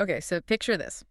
Okay, so picture this.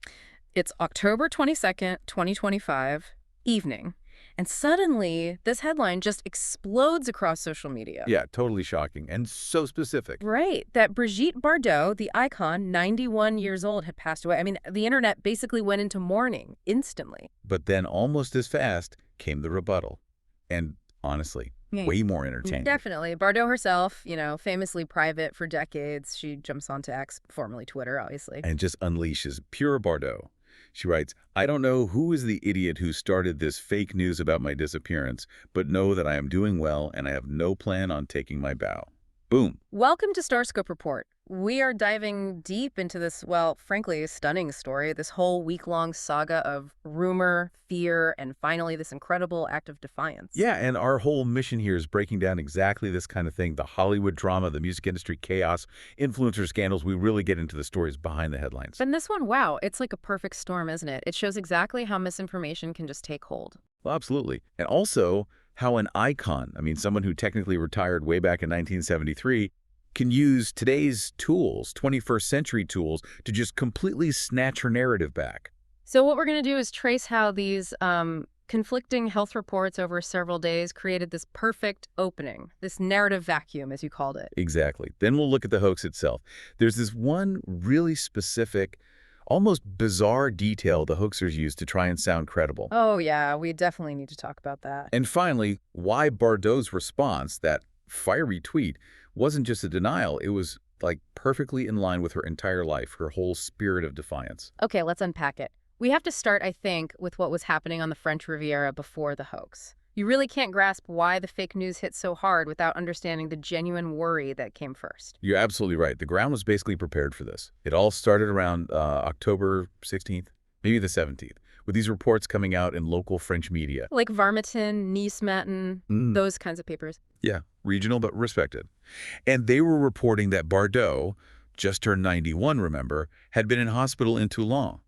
It's October 22nd, 2025, evening, and suddenly this headline just explodes across social media. Yeah, totally shocking and so specific. Right, that Brigitte Bardot, the icon, 91 years old, had passed away. I mean, the internet basically went into mourning instantly. But then almost as fast came the rebuttal. And honestly, Yeah. way more entertaining. Definitely. Bardot herself, famously private for decades. She jumps onto X, formerly Twitter, obviously. And just unleashes pure Bardot. She writes, I don't know who is the idiot who started this fake news about my disappearance, but know that I am doing well and I have no plan on taking my bow. Boom. Welcome to Starscope Report. We are diving deep into this, well, frankly, stunning story, this whole week-long saga of rumor, fear, and finally this incredible act of defiance. Yeah, and our whole mission here is breaking down exactly this kind of thing, the Hollywood drama, the music industry chaos, influencer scandals. We really get into the stories behind the headlines. And this one, wow, it's like a perfect storm, isn't it? It shows exactly how misinformation can just take hold. Well, absolutely. And also how an icon, someone who technically retired way back in 1973, can use today's tools, 21st century tools, to just completely snatch her narrative back. So what we're going to do is trace how these conflicting health reports over several days created this perfect opening, this narrative vacuum, as you called it. Exactly. Then we'll look at the hoax itself. There's this one really specific, almost bizarre detail the hoaxers used to try and sound credible. Oh, yeah, we definitely need to talk about that. And finally, why Bardot's response, that fiery tweet, wasn't just a denial. It was like perfectly in line with her entire life, her whole spirit of defiance. Okay, let's unpack it. We have to start, I think, with what was happening on the French Riviera before the hoax. You really can't grasp why the fake news hit so hard without understanding the genuine worry that came first. You're absolutely right. The ground was basically prepared for this. It all started around October 16th, maybe the 17th, with these reports coming out in local French media. Like Varmatin, Nice Matin, those kinds of papers. Yeah, regional but respected. And they were reporting that Bardot, just turned 91, remember, had been in hospital in Toulon.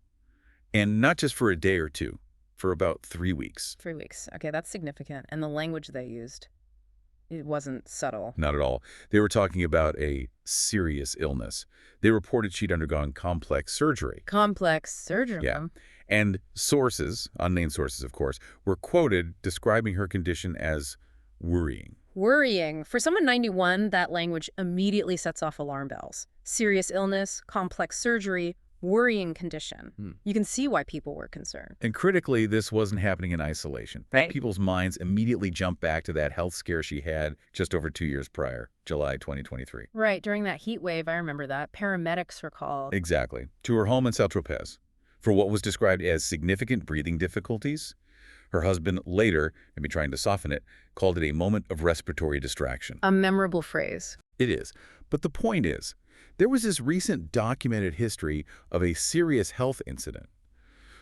And not just for a day or two, for about 3 weeks. 3 weeks. Okay, that's significant. And the language they used, it wasn't subtle. Not at all. They were talking about a serious illness. They reported she'd undergone complex surgery. Complex surgery. Yeah. And sources, unnamed sources of course, were quoted describing her condition as worrying. Worrying. For someone 91, that language immediately sets off alarm bells. Serious illness, complex surgery, worrying condition. You can see why people were concerned. And critically, this wasn't happening in isolation. Right. People's minds immediately jumped back to that health scare she had just over 2 years prior, July 2023. Right. During that heat wave, I remember that. Paramedics were called. Exactly. To her home in Saint-Tropez for what was described as significant breathing difficulties. Her husband later, maybe trying to soften it, called it a moment of respiratory distraction. A memorable phrase. It is. But the point is, there was this recent documented history of a serious health incident.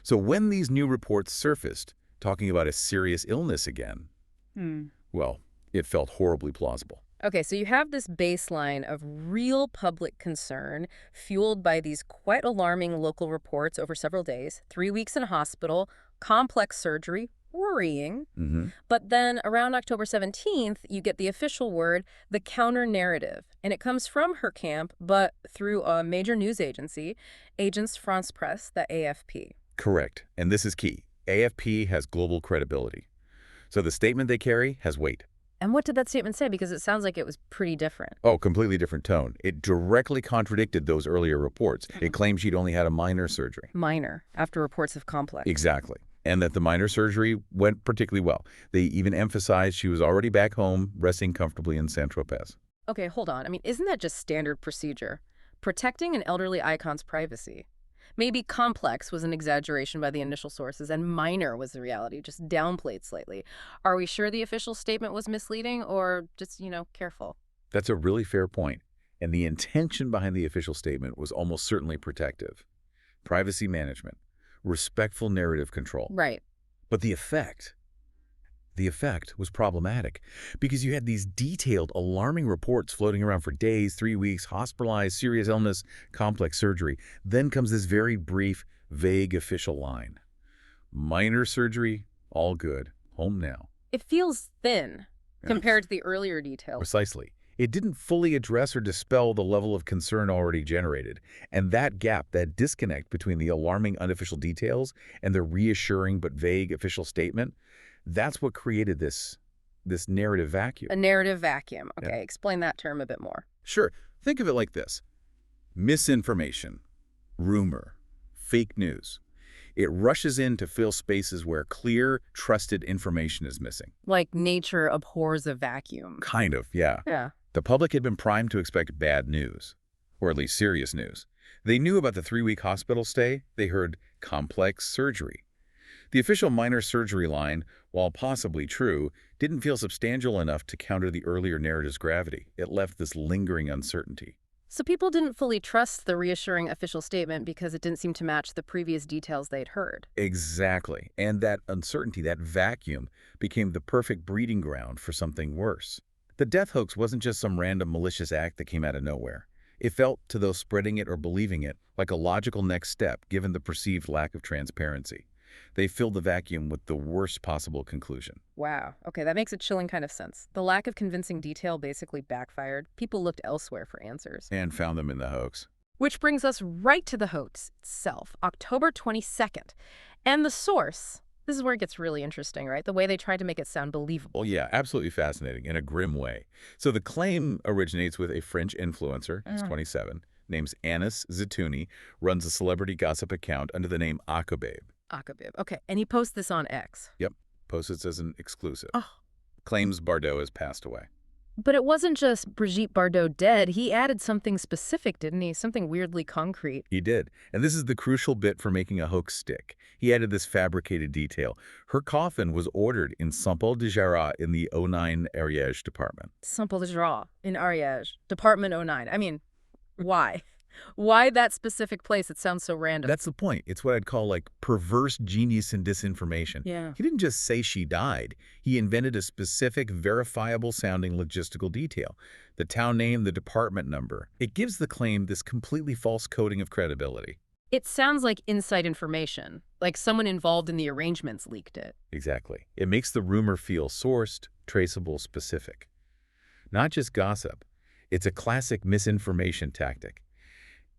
So when these new reports surfaced, talking about a serious illness again, well, it felt horribly plausible. Okay, so you have this baseline of real public concern fueled by these quite alarming local reports over several days, 3 weeks in hospital, complex surgery, worrying. But then around October 17th, you get the official word, the counter-narrative. And it comes from her camp, but through a major news agency, Agence France-Presse, the AFP. Correct. And this is key. AFP has global credibility. So the statement they carry has weight. And what did that statement say? Because it sounds like it was pretty different. Oh, completely different tone. It directly contradicted those earlier reports. It claimed she'd only had a minor surgery. Minor, after reports of complex. Exactly. And that the minor surgery went particularly well. They even emphasized she was already back home, resting comfortably in Saint-Tropez. Okay, hold on. I mean, isn't that just standard procedure? Protecting an elderly icon's privacy. Maybe complex was an exaggeration by the initial sources and minor was the reality, just downplayed slightly. Are we sure the official statement was misleading or just, careful? That's a really fair point. And the intention behind the official statement was almost certainly protective. Privacy management, respectful narrative control. Right. But the effect was problematic because you had these detailed, alarming reports floating around for days, 3 weeks, hospitalized, serious illness, complex surgery. Then comes this very brief, vague official line. Minor surgery, all good, home now. It feels thin compared to the earlier details. Precisely. It didn't fully address or dispel the level of concern already generated. And that gap, that disconnect between the alarming unofficial details and the reassuring but vague official statement, that's what created this narrative vacuum. A narrative vacuum. Yeah. Okay, explain that term a bit more. Sure. Think of it like this. Misinformation, rumor, fake news. It rushes in to fill spaces where clear, trusted information is missing. Like nature abhors a vacuum. Kind of, yeah. Yeah. The public had been primed to expect bad news, or at least serious news. They knew about the 3-week hospital stay. They heard complex surgery. The official minor surgery line, while possibly true, didn't feel substantial enough to counter the earlier narrative's gravity. It left this lingering uncertainty. So people didn't fully trust the reassuring official statement because it didn't seem to match the previous details they'd heard. Exactly. And that uncertainty, that vacuum, became the perfect breeding ground for something worse. The death hoax wasn't just some random malicious act that came out of nowhere. It felt, to those spreading it or believing it, like a logical next step given the perceived lack of transparency. They filled the vacuum with the worst possible conclusion. Wow. Okay, that makes a chilling kind of sense. The lack of convincing detail basically backfired. People looked elsewhere for answers. And found them in the hoax. Which brings us right to the hoax itself, October 22nd. And the source, this is where it gets really interesting, right? The way they tried to make it sound believable. Well, yeah, absolutely fascinating in a grim way. So the claim originates with a French influencer, he's 27, named Anis Zitouni, runs a celebrity gossip account under the name Aqababe. Aqababe. Okay, and he posts this on X. Yep, posts it as an exclusive. Oh. Claims Bardot has passed away. But it wasn't just Brigitte Bardot dead. He added something specific, didn't he? Something weirdly concrete. He did. And this is the crucial bit for making a hoax stick. He added this fabricated detail. Her coffin was ordered in Saint-Tropez in the 09 Ariège department. Saint-Tropez in Ariège, Department 09. I mean, why? Why that specific place? It sounds so random. That's the point. It's what I'd call like perverse genius in disinformation. Yeah. He didn't just say she died. He invented a specific, verifiable sounding logistical detail. The town name, the department number. It gives the claim this completely false coding of credibility. It sounds like inside information, like someone involved in the arrangements leaked it. Exactly. It makes the rumor feel sourced, traceable, specific. Not just gossip. It's a classic misinformation tactic.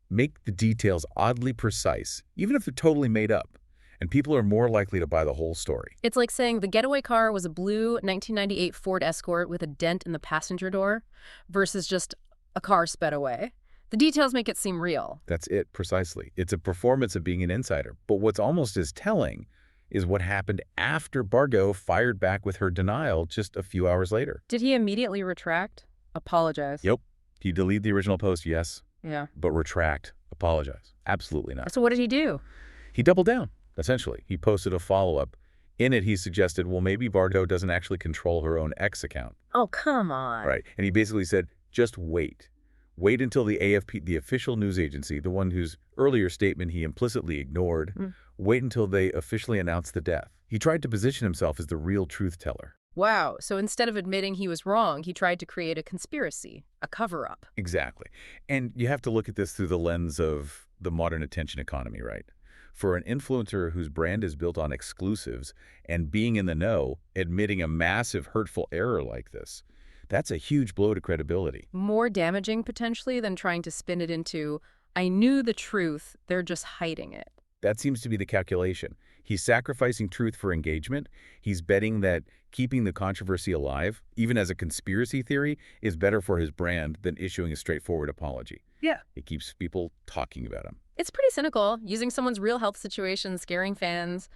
Make the details oddly precise, even if they're totally made up, and people are more likely to buy the whole story. It's like saying the getaway car was a blue 1998 Ford Escort with a dent in the passenger door versus just a car sped away. The details make it seem real. That's it, precisely. It's a performance of being an insider. But what's almost as telling is what happened after Bardot fired back with her denial just a few hours later. Did he immediately retract? Apologize? Yep. He deleted the original post, yes. Yeah. But retract, apologize. Absolutely not. So what did he do? He doubled down, essentially. He posted a follow-up. In it, he suggested, well, maybe Bardot doesn't actually control her own X account. Oh, come on. Right. And he basically said, just wait. Wait until the AFP, the official news agency, the one whose earlier statement he implicitly ignored, wait until they officially announce the death. He tried to position himself as the real truth teller. Wow. So instead of admitting he was wrong, he tried to create a conspiracy, a cover-up. Exactly. And you have to look at this through the lens of the modern attention economy, right? For an influencer whose brand is built on exclusives and being in the know, admitting a massive hurtful error like this, that's a huge blow to credibility. More damaging, potentially, than trying to spin it into, I knew the truth, they're just hiding it. That seems to be the calculation. He's sacrificing truth for engagement. He's betting that keeping the controversy alive, even as a conspiracy theory, is better for his brand than issuing a straightforward apology. Yeah. It keeps people talking about him. It's pretty cynical, using someone's real health situation, scaring fans,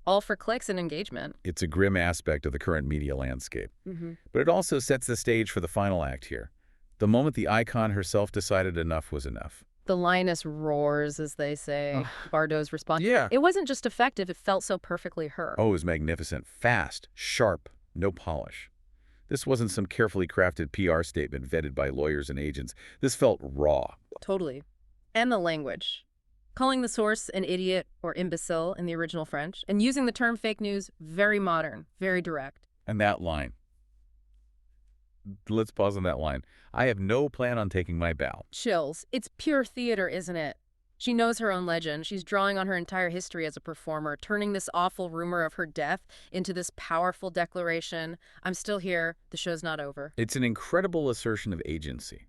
all for clicks and engagement. It's a grim aspect of the current media landscape. But it also sets the stage for the final act here. The moment the icon herself decided enough was enough. The lioness roars, as they say. Bardot's response. Yeah. It wasn't just effective, it felt so perfectly her. Oh, it was magnificent. Fast, sharp, no polish. This wasn't some carefully crafted PR statement vetted by lawyers and agents. This felt raw. Totally. And the language. Calling the source an idiot or imbecile in the original French, and using the term fake news, very modern, very direct. And that line. Let's pause on that line. I have no plan on taking my bow. Chills. It's pure theater, isn't it? She knows her own legend. She's drawing on her entire history as a performer, turning this awful rumor of her death into this powerful declaration. I'm still here. The show's not over. It's an incredible assertion of agency.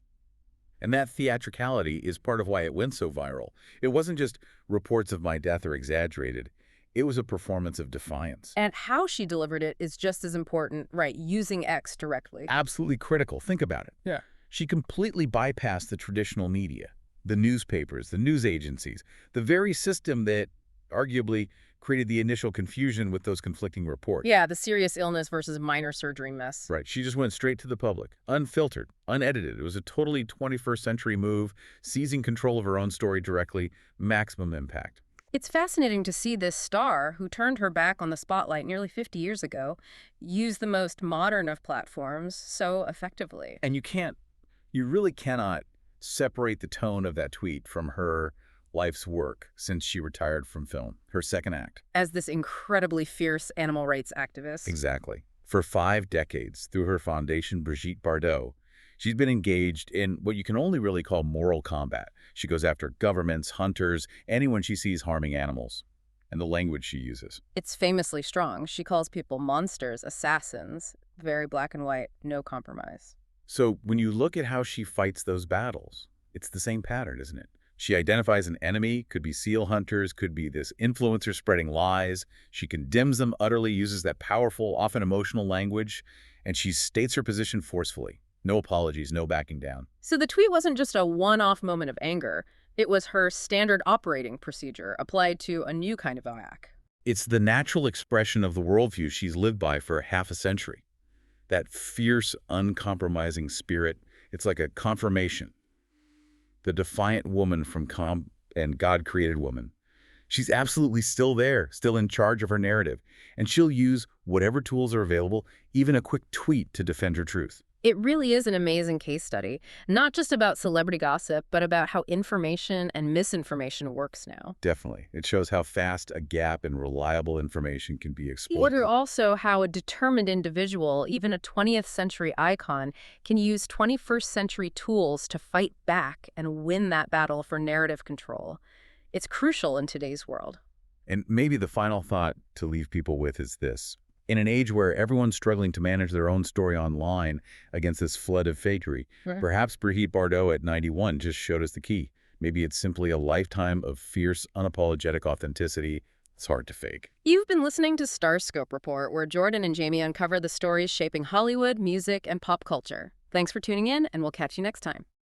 And that theatricality is part of why it went so viral. It wasn't just reports of my death are exaggerated. It was a performance of defiance. And how she delivered it is just as important, right? Using X directly. Absolutely critical. Think about it. Yeah. She completely bypassed the traditional media, the newspapers, the news agencies, the very system that arguably created the initial confusion with those conflicting reports. Yeah, the serious illness versus minor surgery mess. Right. She just went straight to the public, unfiltered, unedited. It was a totally 21st century move, seizing control of her own story directly, maximum impact. It's fascinating to see this star, who turned her back on the spotlight nearly 50 years ago, use the most modern of platforms so effectively. And you really cannot separate the tone of that tweet from her life's work since she retired from film, her second act. As this incredibly fierce animal rights activist. Exactly. For 5 decades, through her foundation, Brigitte Bardot, she's been engaged in what you can only really call moral combat. She goes after governments, hunters, anyone she sees harming animals, and the language she uses. It's famously strong. She calls people monsters, assassins, very black and white, no compromise. So when you look at how she fights those battles, it's the same pattern, isn't it? She identifies an enemy, could be seal hunters, could be this influencer spreading lies. She condemns them utterly, uses that powerful, often emotional language, and she states her position forcefully. No apologies, no backing down. So the tweet wasn't just a one-off moment of anger. It was her standard operating procedure applied to a new kind of act. It's the natural expression of the worldview she's lived by for half a century. That fierce, uncompromising spirit, it's like a confirmation. The defiant woman from and God-created woman. She's absolutely still there, still in charge of her narrative, and she'll use whatever tools are available, even a quick tweet, to defend her truth. It really is an amazing case study, not just about celebrity gossip, but about how information and misinformation works now. Definitely. It shows how fast a gap in reliable information can be exploited. Or also how a determined individual, even a 20th century icon, can use 21st century tools to fight back and win that battle for narrative control. It's crucial in today's world. And maybe the final thought to leave people with is this. In an age where everyone's struggling to manage their own story online against this flood of fakery, perhaps Brigitte Bardot at 91 just showed us the key. Maybe it's simply a lifetime of fierce, unapologetic authenticity. It's hard to fake. You've been listening to Starscope Report, where Jordan and Jamie uncover the stories shaping Hollywood, music, and pop culture. Thanks for tuning in, and we'll catch you next time.